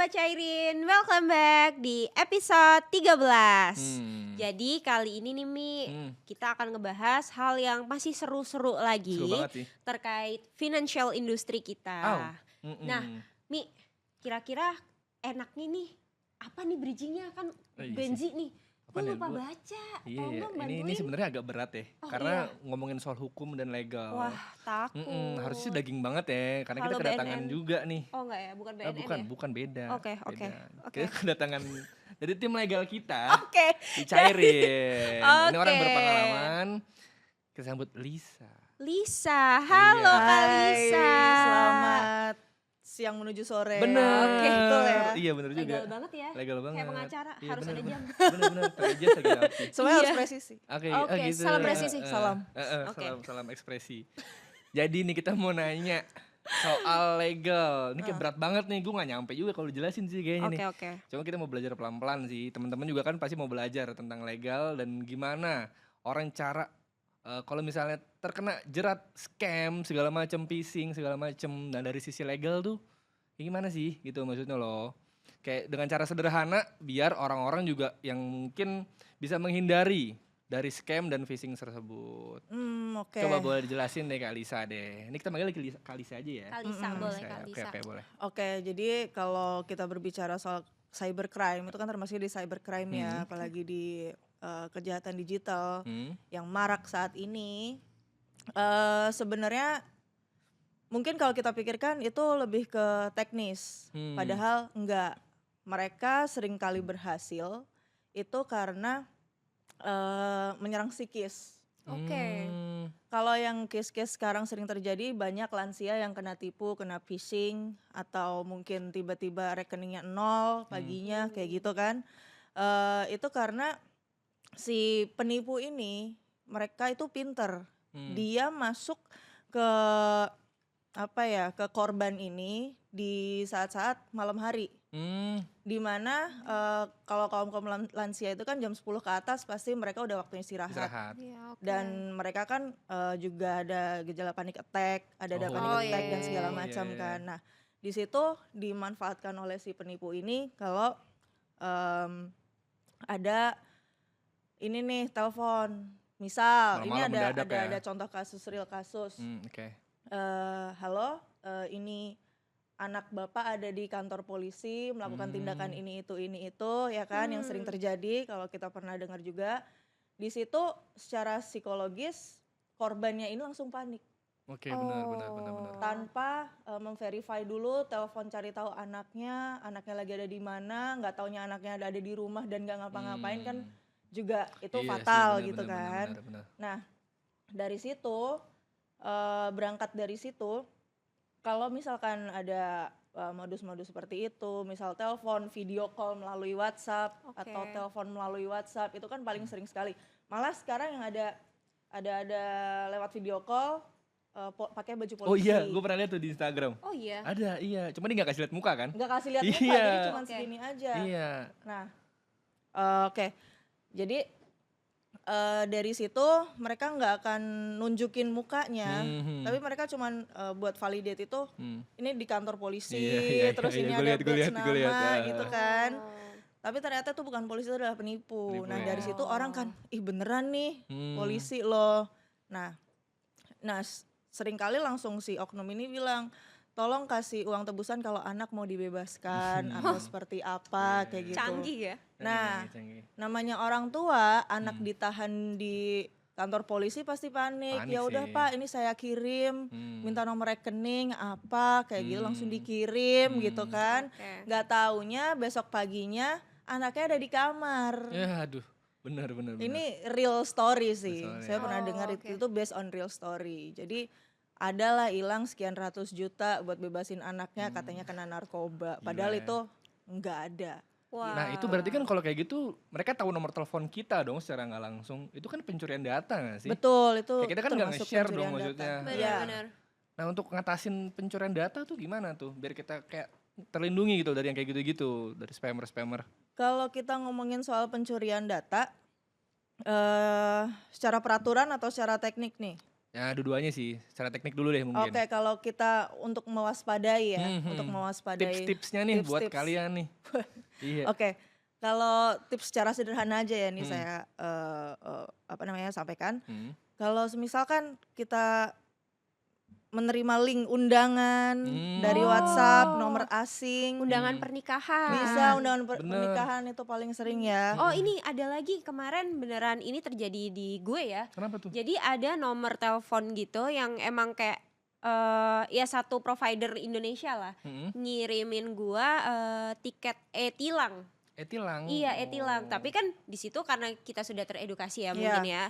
Sobat Cairin, welcome back di episode 13. Jadi kali ini nih Mi, kita akan ngebahas hal yang masih seru-seru lagi Seru banget sih. terkait financial industry kita. Nah Mi, kira-kira enaknya nih, apa nih bridgingnya kan Benzi nih. Gue lupa baca, tolong dong bantuin. Ini sebenarnya agak berat ya, karena ngomongin soal hukum dan legal. Wah takut. Harusnya sih daging banget ya, karena Kalau kita kedatangan BNN juga nih. Oh enggak ya, bukan BNN ya? Bukan beda. Oke. Kita kedatangan dari tim legal kita. Oke. Dicairin. Ini orang Oke. berpengalaman. Kita sambut Lisa. Halo Kak Lisa. Selamat siang menuju sore. Bener. Oke, betul ya. Iya bener juga. Legal banget ya. Legal banget. Kayak pengacara, Iya, harus ada jam. Bener, pakai jas lagi rapi. Semuanya Iya. harus presisi. Oke, Oke, salam presisi. Salam. Oke. Salam ekspresi. Jadi nih kita mau nanya soal legal. Ini kayak berat banget nih, gue gak nyampe juga kalau jelasin sih kayaknya nih. Oke. Cuma kita mau belajar pelan-pelan sih. Teman-teman juga kan pasti mau belajar tentang legal dan gimana orang cara kalau misalnya terkena jerat scam segala macam, phishing segala macam. Dan dari sisi legal tuh gimana sih gitu maksudnya loh. Kayak dengan cara sederhana biar orang-orang juga yang mungkin bisa menghindari dari scam dan phishing tersebut. Oke. Coba boleh dijelasin deh Kak Lisa deh. Ini kita manggil Kak Lisa aja ya. Kak Lisa, boleh Kak Lisa. Oke, boleh. Oke, jadi kalau kita berbicara soal cybercrime itu kan termasuk di cybercrime ya, apalagi di kejahatan digital yang marak saat ini. Sebenarnya mungkin kalau kita pikirkan itu lebih ke teknis, padahal enggak. Mereka seringkali berhasil itu karena menyerang psikis. Oke. Kalau yang case-case sekarang sering terjadi, banyak lansia yang kena tipu, kena phishing, atau mungkin tiba-tiba rekeningnya nol paginya kayak gitu kan. Itu karena si penipu ini mereka itu pinter, dia masuk ke ke korban ini di saat-saat malam hari. Dimana kalau kaum lansia itu kan jam 10 ke atas pasti mereka udah waktunya istirahat. Ya, oke. Dan mereka kan juga ada gejala panic attack, ada panic attack dan segala macam kan. Nah, di situ dimanfaatkan oleh si penipu ini kalau ada ini nih telepon. Misal ini ada contoh kasus, real kasus. Halo, ini anak bapak ada di kantor polisi melakukan tindakan ini itu ya kan, yang sering terjadi kalau kita pernah dengar juga. Di situ secara psikologis korbannya ini langsung panik. Oke, benar. Tanpa memverify dulu, telepon cari tahu anaknya lagi ada di mana, nggak taunya anaknya ada di rumah dan nggak ngapa-ngapain kan juga itu fatal sih, gitu kan. Benar. Nah, dari situ berangkat dari situ, kalau misalkan ada modus-modus seperti itu, misal telepon, video call melalui WhatsApp atau telepon melalui WhatsApp, itu kan paling sering sekali. Malah sekarang yang ada lewat video call pakai baju polisi. Oh iya, gue pernah lihat tuh di Instagram. Oh iya. Ada, iya. Cuma dia nggak kasih lihat muka kan? Nggak kasih lihat muka, jadi cuma segini aja. Iya. Nah, oke. Jadi dari situ mereka nggak akan nunjukin mukanya, tapi mereka cuman buat validate itu ini di kantor polisi, terus ini ada badge nama gitu kan. Tapi ternyata tuh bukan polisi, itu adalah penipu. Nah dari situ orang kan, beneran nih polisi loh. Nah seringkali langsung si oknum ini bilang, tolong kasih uang tebusan kalau anak mau dibebaskan atau seperti apa kayak gitu. Canggih ya. Nah, namanya orang tua, anak ditahan di kantor polisi pasti panik. Ya udah Pak, ini saya kirim, minta nomor rekening apa kayak gitu, langsung dikirim gitu kan. Nggak taunya besok paginya anaknya ada di kamar. Ya aduh, benar. Ini real story sih. Saya pernah dengar itu based on real story. Jadi adalah hilang sekian ratus juta buat bebasin anaknya, katanya kena narkoba. Padahal itu nggak ada. Wow. Nah itu berarti kan kalau kayak gitu mereka tahu nomor telepon kita dong secara nggak langsung. Itu kan pencurian data nggak sih? Betul, itu kayak kita kan nggak nge-share dong maksudnya. Benar. Nah untuk ngatasin pencurian data tuh gimana tuh? Biar kita kayak terlindungi gitu dari yang kayak gitu-gitu, dari spammer. Kalau kita ngomongin soal pencurian data, secara peraturan atau secara teknik nih? Ya dua-duanya sih, secara teknik dulu deh mungkin. Oke, kalau kita untuk mewaspadai ya, untuk mewaspadai Tips-tipsnya nih buat tips-tips. kalian nih. Iya. Oke, kalau tips secara sederhana aja ya nih saya sampaikan. Kalau misalkan kita menerima link undangan dari WhatsApp, nomor asing, Undangan pernikahan. bisa undangan Bener. pernikahan itu paling sering ya. Oh ini ada lagi kemarin beneran ini terjadi di gue ya. Kenapa tuh? Jadi ada nomor telepon gitu yang emang kayak ya satu provider Indonesia lah ngirimin gua tiket e-tilang. E-tilang. Iya e-tilang. Tapi kan di situ karena kita sudah teredukasi ya mungkin ya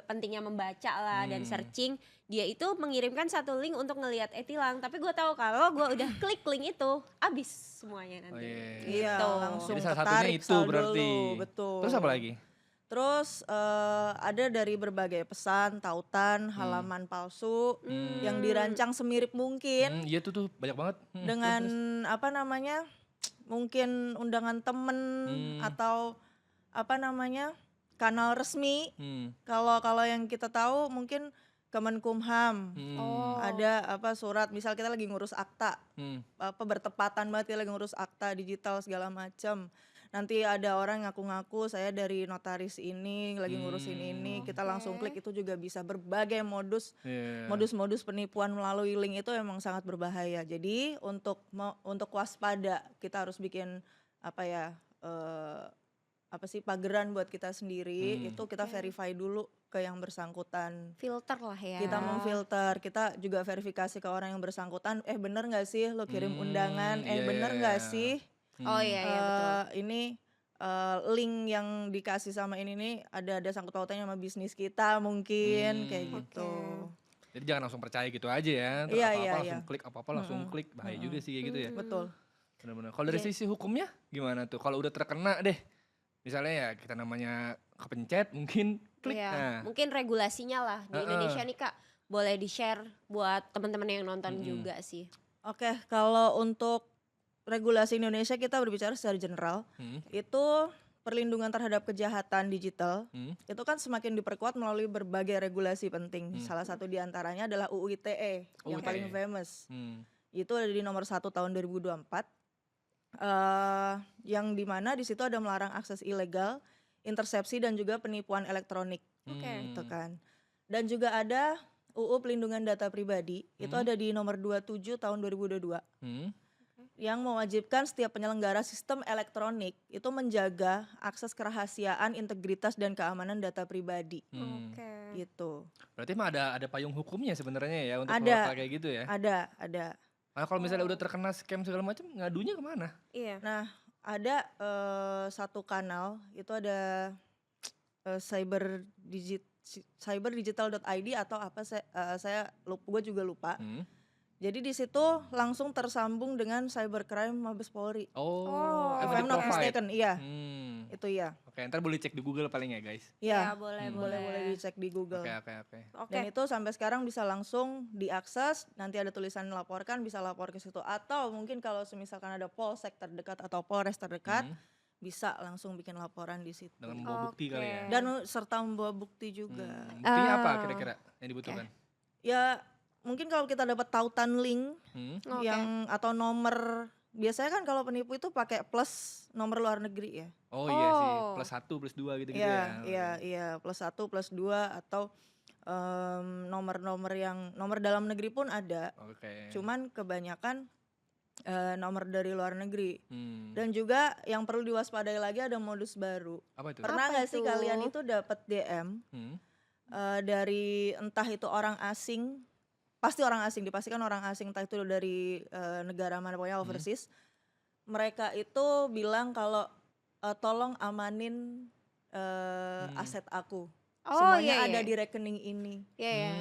pentingnya membaca lah dan searching. Dia itu mengirimkan satu link untuk ngelihat e-tilang. Tapi gue tahu kalau gue udah klik link itu abis semuanya nanti. Iya, Gitu. langsung Jadi salah satunya ketarik itu saldo berarti. lu, betul. Terus apa lagi? Terus ada dari berbagai pesan, tautan, halaman palsu yang dirancang semirip mungkin Iya tuh banyak banget. dengan mungkin undangan temen atau kanal resmi. Kalau yang kita tahu mungkin Kemenkumham ada surat, misal kita lagi ngurus akta, bertepatan banget kita lagi ngurus akta digital segala macam. Nanti ada orang ngaku-ngaku saya dari notaris ini lagi ngurusin ini, kita langsung klik. Itu juga bisa berbagai modus penipuan melalui link itu emang sangat berbahaya. Jadi untuk waspada kita harus bikin pageran buat kita sendiri. Itu kita verify dulu ke yang bersangkutan. Filter lah ya. Kita memfilter, kita juga verifikasi ke orang yang bersangkutan. Bener nggak sih lo kirim undangan? Bener nggak sih? Oh iya betul. Ini link yang dikasih sama ini nih ada sangkut pautnya sama bisnis kita mungkin kayak gitu. Jadi jangan langsung percaya gitu aja ya. Langsung klik, apa-apa langsung klik. Bahaya juga sih kayak gitu ya. Betul. Benar-benar. Kalau dari sisi hukumnya gimana tuh? Kalau udah terkena deh, misalnya ya kita namanya kepencet mungkin klik. Iya, mungkin regulasinya lah di Indonesia nih Kak, boleh di-share buat teman-teman yang nonton juga sih. Oke, kalau untuk regulasi Indonesia kita berbicara secara general, itu perlindungan terhadap kejahatan digital itu kan semakin diperkuat melalui berbagai regulasi penting. Salah satu diantaranya adalah UU ITE yang paling famous. Itu ada di nomor 1 tahun 2024. Yang dimana di situ ada melarang akses ilegal, intersepsi dan juga penipuan elektronik. Gitu kan. Dan juga ada UU Pelindungan Data Pribadi, itu ada di nomor 27 tahun 2022. Yang mewajibkan setiap penyelenggara sistem elektronik itu menjaga akses kerahasiaan, integritas dan keamanan data pribadi. Gitu. Berarti mah ada payung hukumnya sebenarnya ya untuk Ada, kayak gitu ya. Ada. Nah kalau misalnya udah terkena scam segala macam, ngadunya kemana? Iya. Nah, ada satu kanal itu ada cyberdigital.id atau apa saya lupa, gue juga lupa. Jadi di situ langsung tersambung dengan cybercrime Mabes Polri. If I'm not mistaken, iya. Itu ya. Oke, ntar boleh cek di Google paling ya guys. Iya, boleh. dicek di Google. Oke. Dan itu sampai sekarang bisa langsung diakses, nanti ada tulisan laporkan, bisa lapor ke situ. Atau mungkin kalau misalkan ada polsek terdekat atau polres terdekat, bisa langsung bikin laporan di situ. Dengan membawa bukti kali ya. Dan serta membawa bukti juga. Buktinya apa kira-kira yang dibutuhkan? Ya mungkin kalau kita dapat tautan link yang atau nomor, biasanya kan kalau penipu itu pakai plus nomor luar negeri ya. Oh iya sih, +1 +2 gitu-gitu ya. Iya, +1 +2 atau nomor-nomor yang nomor dalam negeri pun ada. Cuman kebanyakan nomor dari luar negeri. Dan juga yang perlu diwaspadai lagi ada modus baru. Apa itu? Pernah nggak sih kalian itu dapat DM dari entah itu orang asing, pasti orang asing, dipastikan orang asing, entah itu dari negara mana, pokoknya overseas. Mereka itu bilang kalau tolong amanin aset aku. Semuanya ada di rekening ini.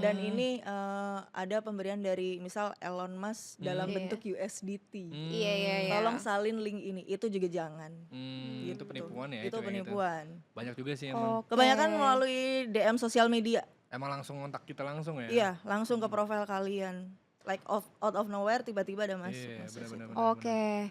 Dan ini ada pemberian dari misal Elon Musk dalam bentuk USDT. Tolong salin link ini. Itu juga jangan. Itu penipuan ya. Itu penipuan. Banyak juga sih emang. Kebanyakan melalui DM sosial media. Emang langsung kontak kita langsung ya? Iya, langsung ke profil kalian. Like out of nowhere tiba-tiba ada masuk. Bener. Oke.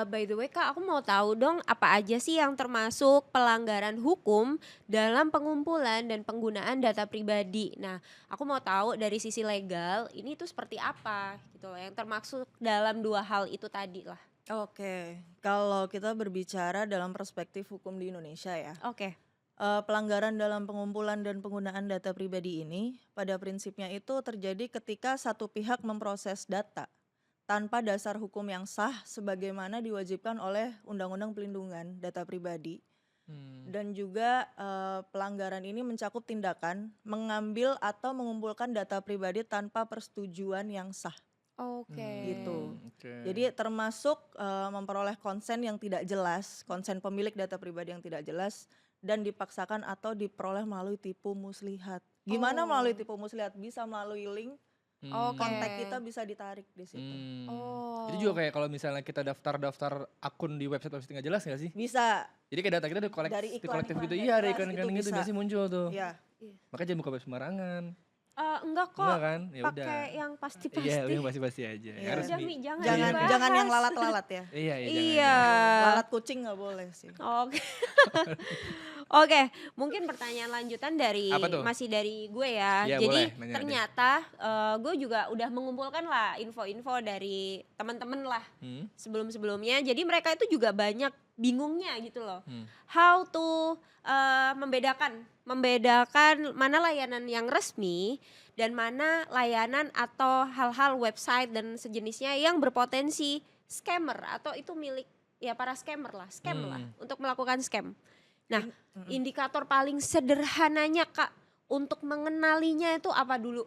By the way Kak, aku mau tahu dong apa aja sih yang termasuk pelanggaran hukum dalam pengumpulan dan penggunaan data pribadi. Nah, aku mau tahu dari sisi legal ini tuh seperti apa gitu loh, yang termasuk dalam 2 hal itu tadi lah. Oke, kalau kita berbicara dalam perspektif hukum di Indonesia ya, Oke. pelanggaran dalam pengumpulan dan penggunaan data pribadi ini pada prinsipnya itu terjadi ketika satu pihak memproses data tanpa dasar hukum yang sah sebagaimana diwajibkan oleh Undang-Undang Pelindungan Data Pribadi. Dan juga pelanggaran ini mencakup tindakan mengambil atau mengumpulkan data pribadi tanpa persetujuan yang sah. Oke. Gitu. Jadi termasuk memperoleh konsen yang tidak jelas, konsen pemilik data pribadi yang tidak jelas dan dipaksakan atau diperoleh melalui tipu muslihat. Gimana melalui tipu muslihat? Bisa melalui link, kontak kita bisa ditarik di situ. Itu juga kayak kalau misalnya kita daftar akun di website nggak jelas nggak sih? Bisa. Jadi kayak data kita Dari dikolektif iklan-iklan gitu. nggak Iya, ada jelas iklan-iklan itu gitu bisa. biasanya muncul tuh. Iya. Makanya jangan buka web sembarangan. Enggak kok. Enggak kan? Ya udah. Pakai yang pasti-pasti. Iya, yang pasti-pasti aja. Iya. Harus Udah di. Mi, jangan Jangan dibahas. jangan yang lalat-lalat ya. Iya, Iya. Lalat kucing nggak boleh sih. Oke. Oke, mungkin pertanyaan lanjutan dari Apa tuh? masih dari gue ya. Iya, Jadi boleh, nanya aja. ternyata gue juga udah mengumpulkan lah info-info dari teman-teman lah sebelum-sebelumnya. Jadi mereka itu juga banyak bingungnya gitu loh. How to membedakan mana layanan yang resmi dan mana layanan atau hal-hal website dan sejenisnya yang berpotensi scammer atau itu milik ya para scammer lah, scam lah untuk melakukan scam. Nah, indikator paling sederhananya Kak untuk mengenalinya itu apa dulu?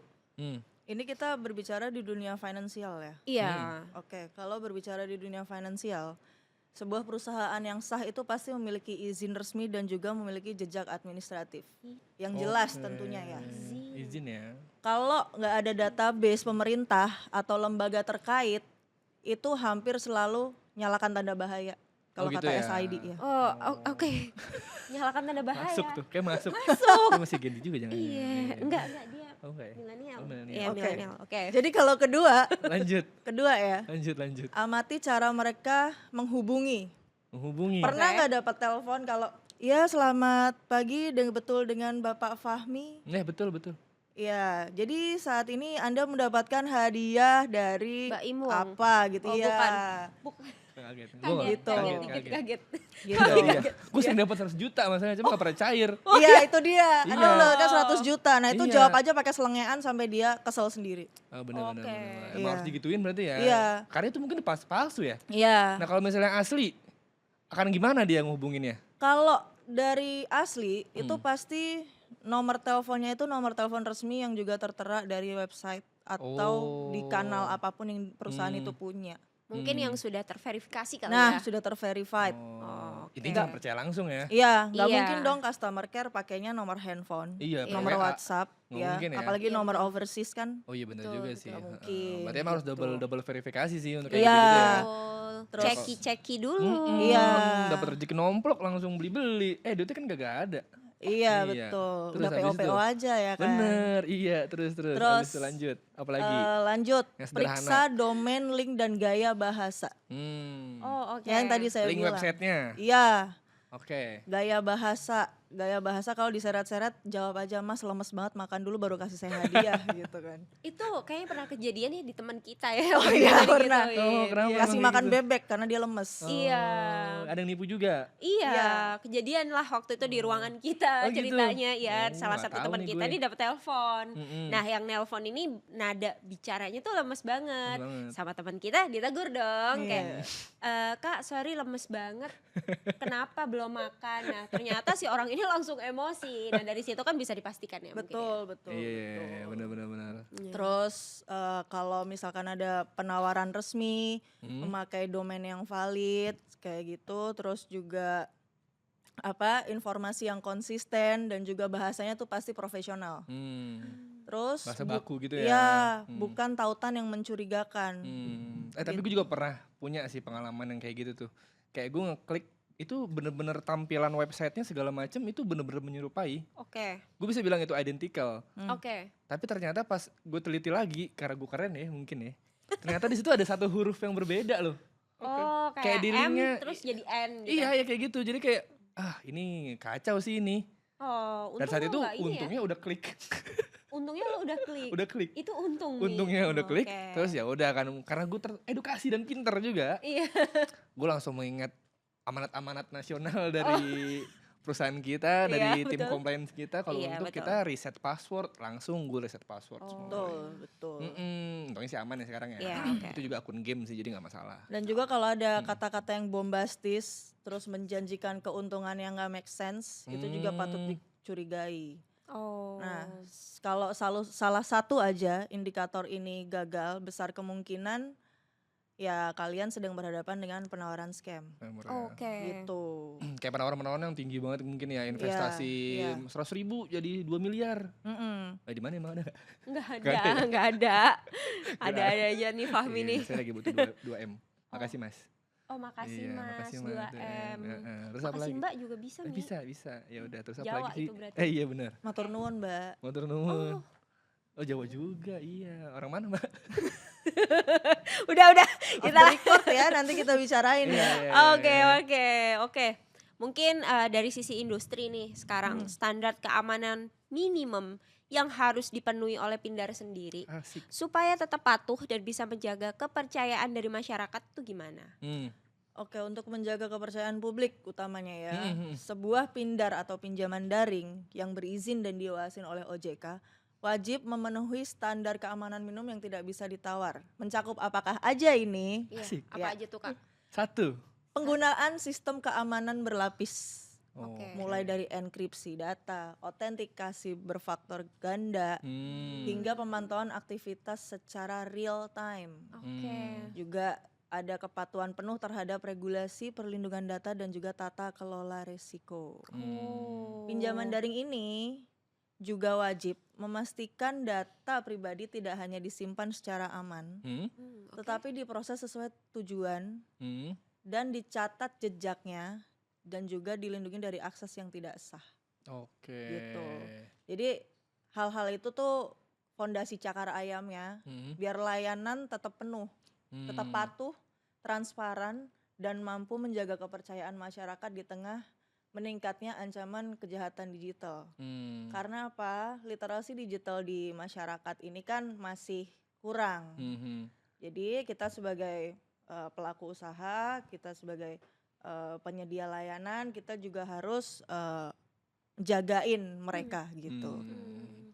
Ini kita berbicara di dunia finansial ya. Iya. Oke, kalau berbicara di dunia finansial, sebuah perusahaan yang sah itu pasti memiliki izin resmi dan juga memiliki jejak administratif yang jelas tentunya ya. Izin ya. Kalau nggak ada database pemerintah atau lembaga terkait, itu hampir selalu nyalakan tanda bahaya. Kalau gitu kata ya. SID ya. Oke. Nyalakan tanda bahaya. Masuk tuh, kayak masuk. Masuk. Dia masih Gen Z juga jangan. Iya, enggak dia Oh, enggak ya? milenial. Oh, milenial. Iya, Oke. milenial. Oke. Jadi kalau kedua ya, Lanjut. amati cara mereka menghubungi. Menghubungi. Pernah nggak dapat telepon kalau ya selamat pagi betul dengan Bapak Fahmi? Betul. Ya, jadi saat ini Anda mendapatkan hadiah dari Mbak Imung. apa gitu Oh, ya. bukan. Kaget. Gitu. Kaget. Gitu. Iya. Gue sering dapat 100 juta masalahnya, cuma gak pernah cair. Iya, itu dia. Iya. Anda mendapatkan 100 juta. Nah, itu Iya. jawab aja pakai selengean sampai dia kesel sendiri. Benar. Oke. Emang Iya. harus digituin berarti ya. Iya. Karena itu mungkin palsu ya. Iya. Nah kalau misalnya asli, akan gimana dia ngehubunginnya? Kalau dari asli itu pasti nomor teleponnya itu nomor telepon resmi yang juga tertera dari website atau di kanal apapun yang perusahaan itu punya. Mungkin yang sudah terverifikasi kali Nah, ya. sudah terverified. Intinya jangan percaya langsung ya. Iya, nggak Iya. mungkin dong customer care pakainya nomor handphone, Iya, nomor WA. WhatsApp, Nggak ya, mungkin ya. apalagi Iya, nomor betul. overseas kan. Oh iya benar juga sih. nggak mungkin, Berarti emang harus gitu. double verifikasi sih untuk kayak Iya. gitu ya. Betul. Terus- Ceki dulu. Iya. Dapat rezeki nomplok langsung beli. Duitnya kan gak ada. Iya, Iya. betul. Terus Udah habis PO-PO itu? aja ya kan. Bener, iya terus. Terus, Habis itu lanjut. Apalagi? Lanjut, Yang sederhana. periksa domain, link dan gaya bahasa. Oh, oke. Yang tadi saya Link bilang. websitenya. Iya, Oke. gaya bahasa. Gaya bahasa kalau diseret-seret jawab aja, Mas lemes banget, makan dulu baru kasih saya hadiah gitu kan. Itu kayaknya pernah kejadian ya di teman kita ya. Oh iya, Gitu, pernah. iya. Oh, kenapa? Kasih emang makan gitu? bebek karena dia lemes. Iya. Ada yang nipu juga. Iya, Iya. kejadian lah waktu itu di ruangan kita Oh, gitu? ceritanya ya. Oh, Salah nggak satu tahu teman nih kita gue. nih dapat telepon. Mm-mm. Nah, yang nelpon ini nada bicaranya tuh lemes banget. Lemes banget. Sama teman kita ditegur dong Iya. kayak Kak, sorry lemes banget. Kenapa belum makan? Nah, ternyata si orang ini langsung emosi. Nah, dari situ kan bisa dipastikan ya mungkin ya. Betul. Iya, benar. Iya. Terus kalau misalkan ada penawaran resmi, memakai domain yang valid kayak gitu, terus juga informasi yang konsisten dan juga bahasanya tuh pasti profesional. Terus Bahasa baku gitu ya. Iya, bukan tautan yang mencurigakan. Tapi gue juga pernah punya sih pengalaman yang kayak gitu tuh. Kayak gue ngeklik itu bener-bener tampilan websitenya segala macem itu bener-bener menyerupai. Oke. Gue bisa bilang itu identical. Oke. Tapi ternyata pas gue teliti lagi, karena gue keren ya mungkin ya. Ternyata di situ ada satu huruf yang berbeda loh. Oh, Kayak kayak di M linknya terus jadi N gitu. iya ya kayak gitu. Jadi kayak ini kacau sih ini. Oh, Dan untung saat lo itu nggak ini ya. untungnya udah klik. Untungnya lo udah klik. Udah klik. Itu untung nih. Untungnya udah klik. Oke. Terus ya udah kan karena gue teredukasi dan pinter juga. Iya. Gue langsung mengingat amanat-amanat nasional dari perusahaan kita, dari Iya, tim betul. compliance kita. Kalau Iya, untuk betul. kita reset password, langsung gue reset password Oh. semua. Betul. Untungnya sih aman ya sekarang ya. Iya, oke. Itu juga akun game sih jadi nggak masalah. Dan juga kalau ada kata-kata yang bombastis terus menjanjikan keuntungan yang nggak make sense, itu juga patut dicurigai. Oh. Nah, kalau salah satu aja indikator ini gagal, besar kemungkinan ya kalian sedang berhadapan dengan penawaran scam. Oke. Gitu. Kayak penawaran-penawaran yang tinggi banget mungkin ya, investasi iya. 100.000 jadi 2 miliar. Di mana emang ada? Nggak ada. Ada aja nih Fahmi Iya, nih. saya lagi butuh 2M. Makasih Mas. Oh, makasih Iya, Mas, makasih, 2M. Terus apa Makasih lagi? Mbak juga bisa nih. Bisa. Ya udah terus apa Jawa lagi sih? itu berarti. Iya benar. Matur nuwun, Mbak. Motor nuwun. Oh Jawa juga, iya. Orang mana Mbak? Udah Kita kita record ya, nanti kita bicarain ya. Oke. Mungkin dari sisi industri nih sekarang standar keamanan minimum yang harus dipenuhi oleh Pindar sendiri Asik. supaya tetap patuh dan bisa menjaga kepercayaan dari masyarakat tuh gimana? Oke, untuk menjaga kepercayaan publik utamanya ya, sebuah pindar atau pinjaman daring yang berizin dan diawasin oleh OJK wajib memenuhi standar keamanan minimum yang tidak bisa ditawar. Mencakup apakah aja ini? Iya, Asik. apa Ya. aja tuh Kak? 1. Penggunaan sistem keamanan berlapis. Oke. Mulai dari enkripsi data, autentikasi berfaktor ganda, hingga pemantauan aktivitas secara real time. Oke. Juga ada kepatuhan penuh terhadap regulasi perlindungan data dan juga tata kelola risiko. Pinjaman daring ini juga wajib memastikan data pribadi tidak hanya disimpan secara aman, tetapi diproses sesuai tujuan dan dicatat jejaknya dan juga dilindungi dari akses yang tidak sah. Oke. Gitu. Jadi hal-hal itu tuh fondasi cakar ayamnya biar layanan tetap penuh, tetap patuh, transparan dan mampu menjaga kepercayaan masyarakat di tengah meningkatnya ancaman kejahatan digital. Karena apa? Literasi digital di masyarakat ini kan masih kurang. Jadi kita sebagai pelaku usaha, kita sebagai penyedia layanan, kita juga harus jagain mereka gitu.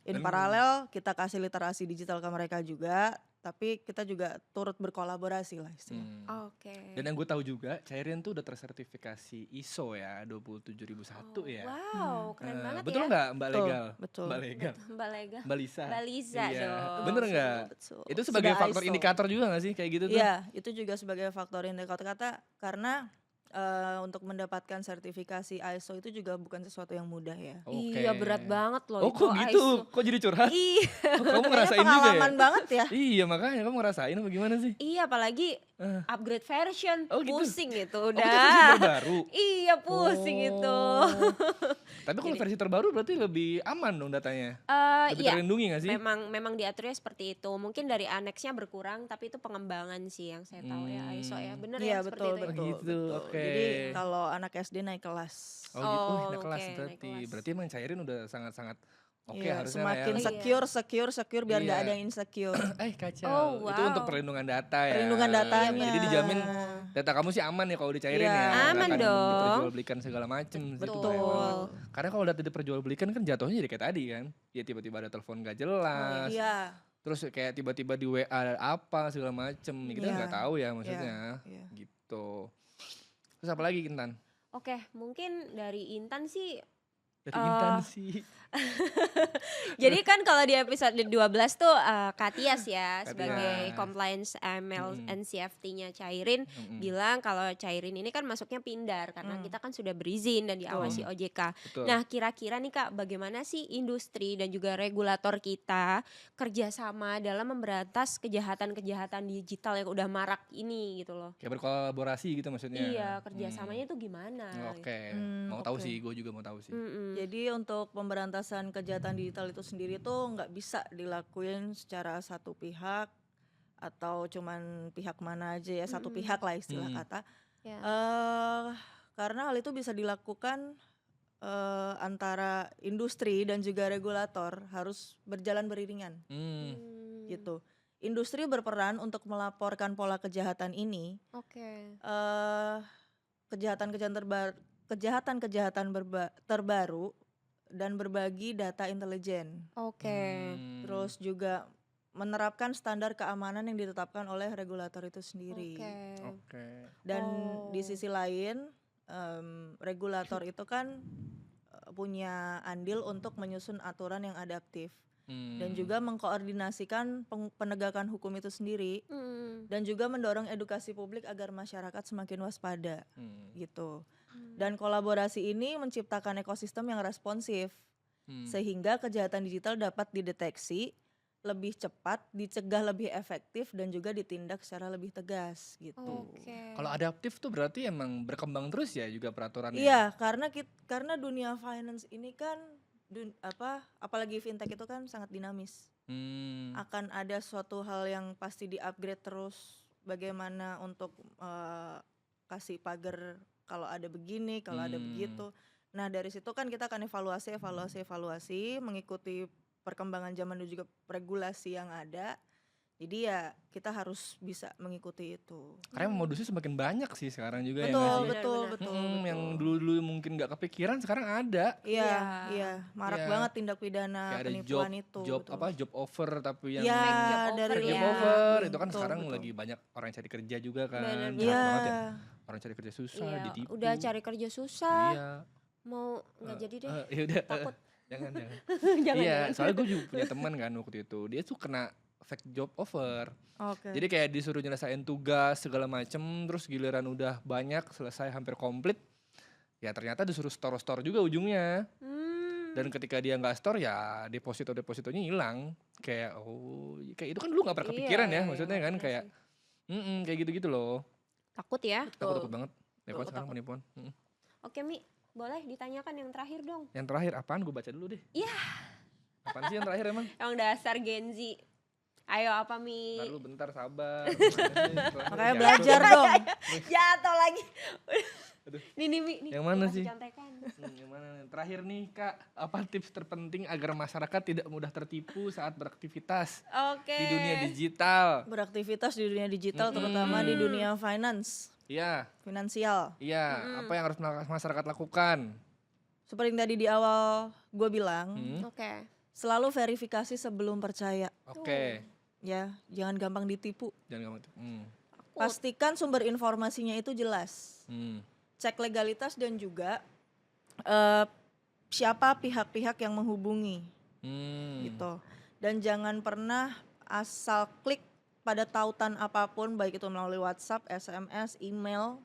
In paralel kita kasih literasi digital ke mereka juga, tapi kita juga turut berkolaborasi lah istilahnya. Oke. Dan yang gue tahu juga, Cairin tuh udah tersertifikasi ISO ya 27001 ya. Wow, keren banget Betul ya. nggak Mbak Legal? Betul. Mbak Legal. Mbak Lega. Mbak Lisa. Mbak Liza Iya. dong. Bener nggak? Betul. Itu sebagai Sudah faktor ISO. indikator juga nggak sih kayak gitu tuh? Iya, itu juga sebagai faktor indikator karena untuk mendapatkan sertifikasi ISO itu juga bukan sesuatu yang mudah ya. Oke. Iya, berat banget loh Oh itu kok gitu? ISO. Kok jadi curhat? Iya. Oh, kamu Kayaknya ngerasain juga ya? pengalaman banget ya. Iya makanya kamu ngerasain apa gimana sih? Iya, apalagi upgrade version. Oh, gitu? Pusing itu Oh, udah. itu versi terbaru? Iya, pusing itu. Tapi kalau versi terbaru berarti lebih aman dong datanya? Lebih Iya. terlindungi gak sih? Memang diaturnya seperti itu. Mungkin dari aneksnya berkurang, tapi itu pengembangan sih yang saya tahu ya ISO ya. Bener Iya, ya seperti betul, itu. ya? Oh, gitu, oke. Jadi kalau anak SD naik kelas. Oh gitu, Oh, naik kelas oke, naik berarti. kelas. Berarti emang Cairin udah sangat-sangat oke Iya, harusnya semakin lah ya. secure biar nggak Iya. ada yang insecure. Kacau. Oh, Itu wow. untuk perlindungan data ya. Perlindungan datanya. Jadi dijamin data kamu sih aman ya kalau dicairin Iya. ya. Nggak Aman akan dong. diperjualbelikan segala macem. gitu Betul. memang. Karena kalau data diperjualbelikan kan jatuhnya jadi kayak tadi kan. Ya tiba-tiba ada telepon gak jelas. Iya. Terus kayak tiba-tiba di WA apa segala macem. Kita Iya. nggak tahu ya maksudnya. Iya. Gitu. Terus apa lagi Intan? Oke, mungkin dari Intan sih. Dari Intan sih. Jadi kan kalau di episode 12 tuh Kak Tias ya Kak sebagai Tias. compliance ML and CFT-nya Cairin bilang kalau Cairin ini kan masuknya pindar karena kita kan sudah berizin dan diawasi OJK. Betul. Nah, kira-kira nih Kak, bagaimana sih industri dan juga regulator kita kerjasama dalam memberantas kejahatan-kejahatan digital yang udah marak ini gitu loh? Kayak berkolaborasi gitu maksudnya. Iya, kerjasamanya tuh gimana? Oke. Hmm, Mau tahu oke. sih, gue juga mau tahu sih. Jadi untuk pemberantasan kejahatan digital itu sendiri tuh nggak bisa dilakuin secara satu pihak atau cuman pihak mana aja ya, satu pihak lah istilah kata. Ya. Karena hal itu bisa dilakukan antara industri dan juga regulator harus berjalan beriringan gitu. Industri berperan untuk melaporkan pola kejahatan ini, Oke. kejahatan-kejahatan terbaru dan berbagi data intelijen. Oke. Terus juga menerapkan standar keamanan yang ditetapkan oleh regulator itu sendiri. Oke. Dan di sisi lain regulator itu kan punya andil untuk menyusun aturan yang adaptif dan juga mengkoordinasikan penegakan hukum itu sendiri dan juga mendorong edukasi publik agar masyarakat semakin waspada gitu. Dan kolaborasi ini menciptakan ekosistem yang responsif sehingga kejahatan digital dapat dideteksi lebih cepat, dicegah lebih efektif dan juga ditindak secara lebih tegas gitu. Kalau adaptif tuh berarti emang berkembang terus ya juga peraturannya. Iya, karena dunia finance ini kan apalagi fintech itu kan sangat dinamis. Akan ada suatu hal yang pasti di-upgrade terus, bagaimana untuk kasih pagar kalau ada begini, kalau ada begitu. Nah, dari situ kan kita akan evaluasi mengikuti perkembangan zaman dan juga regulasi yang ada. Jadi ya kita harus bisa mengikuti itu. Karena modusnya semakin banyak sih sekarang juga Betul. Yang dulu mungkin nggak kepikiran sekarang ada. Iya, marak banget tindak pidana penipuan itu. Job offer tapi yang dari job offer itu kan sekarang lagi banyak orang cari kerja juga kan. Jahat banget ya. Orang cari kerja susah ditipu. Udah cari kerja susah. Mau nggak jadi deh. Yaudah, takut. Jangan. Iya, soalnya gue juga punya teman kan waktu itu. Dia tuh kena fake job offer. Jadi kayak disuruh nyelesain tugas segala macem, terus giliran udah banyak selesai hampir komplit, ya ternyata disuruh store juga ujungnya. Dan ketika dia nggak store ya depositonya hilang. Kayak kayak itu kan dulu nggak pernah kepikiran ya, maksudnya kan kayak kayak gitu-gitu loh. Takut ya? Takut banget. Ya kan sekarang penipuan. Oke Mi, boleh ditanyakan yang terakhir dong. Yang terakhir apaan? Gue baca dulu deh. Iya. Apaan sih yang terakhir emang? Yang dasar Gen Z. Ayo apa Mi? Ntar lu bentar sabar. Makanya belajar dong. Jatuh lagi. Nih Mi. Yang mana sih? Yang mana nih? Terakhir nih Kak, apa tips terpenting agar masyarakat tidak mudah tertipu saat beraktivitas di dunia digital? Beraktivitas di dunia digital terutama di dunia finance. Iya. Finansial. Iya, apa yang harus masyarakat lakukan? Seperti yang tadi di awal gue bilang, selalu verifikasi sebelum percaya. Ya, jangan gampang ditipu. Pastikan sumber informasinya itu jelas. Cek legalitas dan juga siapa pihak-pihak yang menghubungi. Gitu. Dan jangan pernah asal klik pada tautan apapun, baik itu melalui WhatsApp, SMS, email,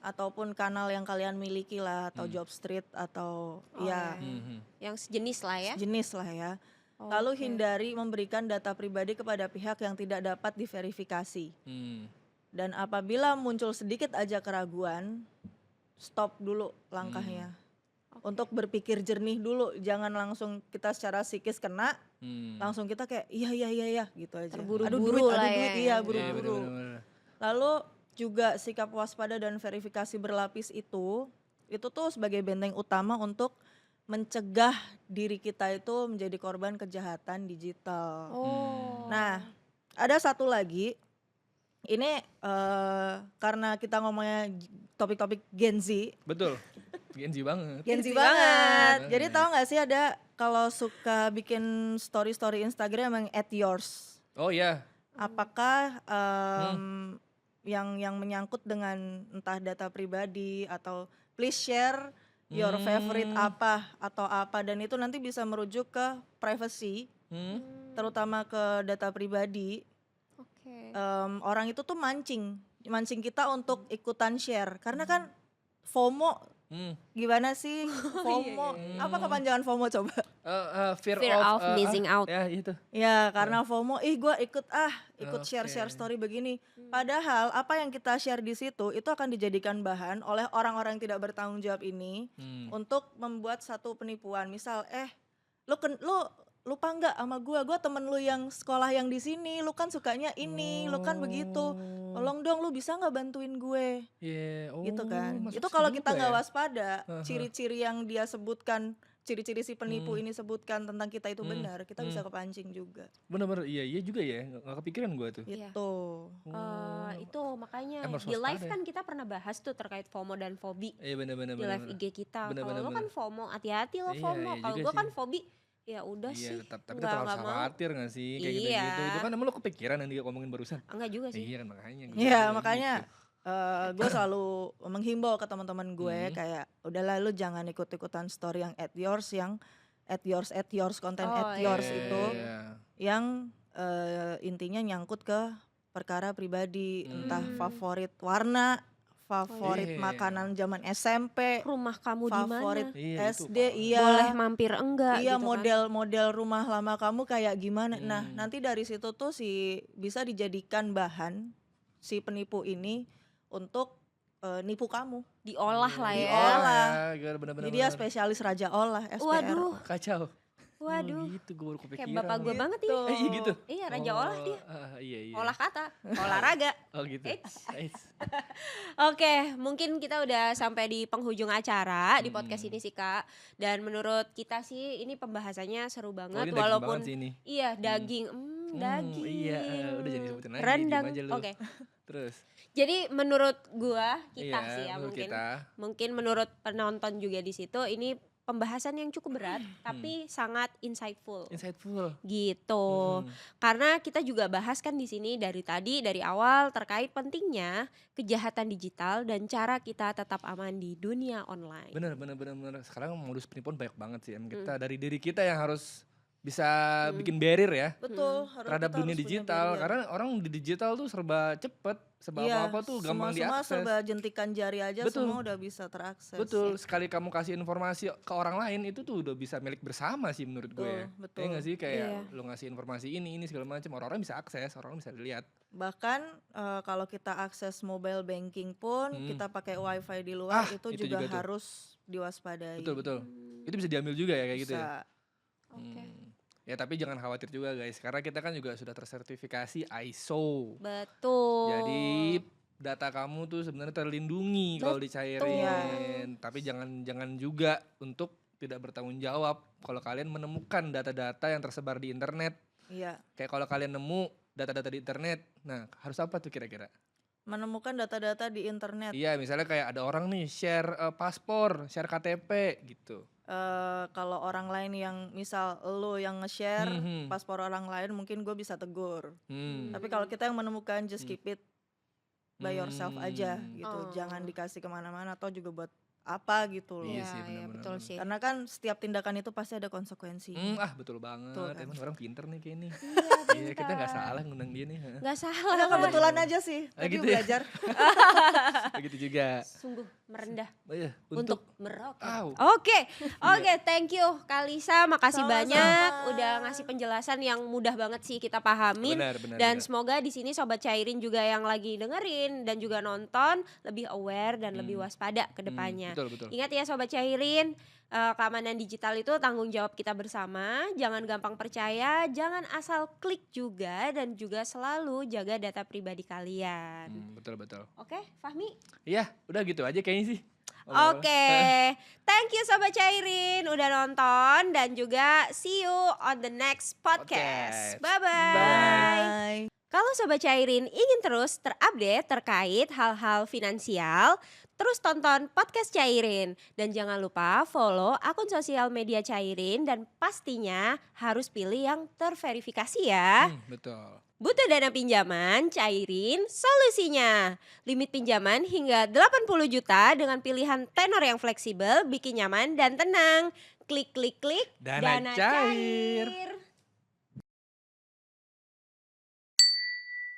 ataupun kanal yang kalian miliki lah, atau Jobstreet atau yang sejenis lah ya. Jenis lah ya. Lalu hindari memberikan data pribadi kepada pihak yang tidak dapat diverifikasi. Dan apabila muncul sedikit aja keraguan, stop dulu langkahnya. Untuk berpikir jernih dulu, jangan langsung kita secara psikis kena, langsung kita kayak iya gitu aja. Terburu-buru ada lah duit, ya. buru-buru. Lalu juga sikap waspada dan verifikasi berlapis itu tuh sebagai benteng utama untuk mencegah diri kita itu menjadi korban kejahatan digital. Nah, ada satu lagi. Ini karena kita ngomongnya topik-topik Gen Z. Betul. Gen Z banget. Gen Z banget. Jadi tahu nggak sih ada kalau suka bikin story Instagram yang @yours. Oh iya. Apakah yang menyangkut dengan entah data pribadi atau please share your favorite apa atau apa, dan itu nanti bisa merujuk ke privacy, terutama ke data pribadi. Orang itu tuh mancing kita untuk ikutan share karena kan FOMO. Gimana sih FOMO? Apa kepanjangan FOMO coba? Fear of missing out. Ya itu. Ya karena FOMO, gue ikut share story begini. Padahal apa yang kita share di situ itu akan dijadikan bahan oleh orang-orang yang tidak bertanggung jawab ini untuk membuat satu penipuan. Misal, lu lupa nggak sama gue temen lu yang sekolah yang di sini, lu kan sukanya ini, lu kan begitu, tolong dong lu bisa nggak bantuin gue, gitu kan. masuk Itu situ kalau kita juga nggak ya? waspada, Heeh. ciri-ciri yang dia sebutkan, ciri-ciri si penipu Hmm, ini sebutkan tentang kita itu hmm, benar, kita hmm. bisa kepancing juga, Bener-bener iya juga ya, nggak kepikiran gue tuh. Iya. gitu. Oh, Itu makanya emang harus di live waspada ya? kan kita pernah bahas tuh terkait FOMO dan fobi Iya bener-bener di live IG kita. bener Kalau bener lo bener. kan FOMO, hati-hati lo Iya FOMO. iya Kalau juga gue sih. kan fobi, ya udah Iya sih, tapi nggak tetap harus mau. khawatir gak sih kayak gitu-gitu. Iya, Itu kan emang lo kepikiran yang dia ngomongin barusan. enggak juga sih. Iya kan makanya gue Iya bilang makanya gitu. gue selalu menghimbau ke teman-teman gue Hmm. kayak udahlah lu jangan ikut-ikutan story yang at yours konten Oh, at yours iya. itu Iya. yang intinya nyangkut ke perkara pribadi, entah Hmm. favorit warna, favorit Iya. makanan zaman SMP, Rumah kamu di favorit mana? Iya itu SD, parah. iya. Boleh mampir enggak Iya, gitu kan. model-model rumah lama kamu kayak gimana. Nah, Hmm. nanti dari situ tuh bisa dijadikan bahan si penipu ini untuk nipu kamu. Diolah lah ya. Diolah. Ya, bener-bener. Jadi dia spesialis raja olah, SPRO. Waduh, Kacau. waduh. Gitu gue baru kepikiran. Kayak bapak gue loh. banget Gitu. nih. Iya gitu. Iya, raja olah dia. Iya iya. Olah kata, olahraga. Oh gitu. Eits. Eits. Oke, mungkin kita udah sampai di penghujung acara di podcast Hmm. ini sih Kak. Dan menurut kita sih ini pembahasannya seru Oh, banget ini daging walaupun banget sih ini. iya daging, daging. Iya, udah jadi sebutin lagi. Rendang. diem aja lu. Oke. Terus. Jadi menurut gua kita Iya, sih ya menurut mungkin kita. mungkin menurut penonton juga di situ ini pembahasan yang cukup berat tapi sangat insightful Insightful. gitu. Karena kita juga bahas kan di sini dari awal terkait pentingnya kejahatan digital dan cara kita tetap aman di dunia online. Bener. Sekarang modus penipuan banyak banget sih. Emang kita dari diri kita yang harus bisa bikin barrier ya Betul, terhadap dunia digital. Karena orang di digital tuh serba cepet, serba apa-apa tuh gampang semua diakses. serba jentikan jari aja Betul. semua udah bisa terakses. Betul, sekali kamu kasih informasi ke orang lain itu tuh udah bisa milik bersama sih menurut gue ya. Betul. Iya nggak sih kayak Iya. lo ngasih informasi ini segala macam orang-orang bisa akses, orang bisa lihat. Bahkan kalau kita akses mobile banking pun kita pakai wifi di luar itu itu juga juga tuh. harus diwaspadai. Betul. Itu bisa diambil juga ya kayak gitu ya. Bisa. Oke. Ya tapi jangan khawatir juga guys, karena kita kan juga sudah tersertifikasi ISO. Betul. Jadi data kamu tuh sebenarnya terlindungi kalau dicairin. Tapi jangan juga untuk tidak bertanggung jawab kalau kalian menemukan data-data yang tersebar di internet. Iya. Kayak kalau kalian nemu data-data di internet, nah harus apa tuh kira-kira? Menemukan data-data di internet. Iya, misalnya kayak ada orang nih share paspor, share KTP gitu. Kalau orang lain yang misal lo yang nge-share Mhm. paspor orang lain mungkin gue bisa tegur. Hmm. Tapi kalau kita yang menemukan just keep it by yourself aja gitu. Oh. Jangan dikasih kemana-mana atau juga buat apa gitu loh. Iya Iya, sih, iya, benar-benar. betul sih. Karena kan setiap tindakan itu pasti ada konsekuensinya. Betul banget. Tuh kan. Emang orang pinter nih kayak ini. Iya, Iya, kita nggak salah ngundang dia nih. Nggak salah. Nah, kebetulan aja sih. Ah, Tadi gitu ya? belajar. Begitu juga. Sungguh merendah Oh iya, untuk merokok. Au. Oke, thank you Kalisa, makasih Sama-sama. banyak udah ngasih penjelasan yang mudah banget sih kita pahamin. Benar. Dan semoga di sini sobat cairin juga yang lagi dengerin dan juga nonton lebih aware dan lebih waspada ke depannya. Betul. Ingat ya sobat cairin, keamanan digital itu tanggung jawab kita bersama. Jangan gampang percaya, jangan asal klik juga dan juga selalu jaga data pribadi kalian. Betul. Oke, Fahmi? Iya, udah gitu aja kayaknya sih. Oke, thank you Sobat Cairin udah nonton dan juga see you on the next podcast. Podcast. Bye-bye. Bye. Kalau Sobat Cairin ingin terus terupdate terkait hal-hal finansial, terus tonton podcast Cairin. Dan jangan lupa follow akun sosial media Cairin dan pastinya harus pilih yang terverifikasi ya. Betul. Butuh dana pinjaman, Cairin solusinya. Limit pinjaman hingga 80 juta dengan pilihan tenor yang fleksibel, bikin nyaman dan tenang. Klik. Dana cair. Cair.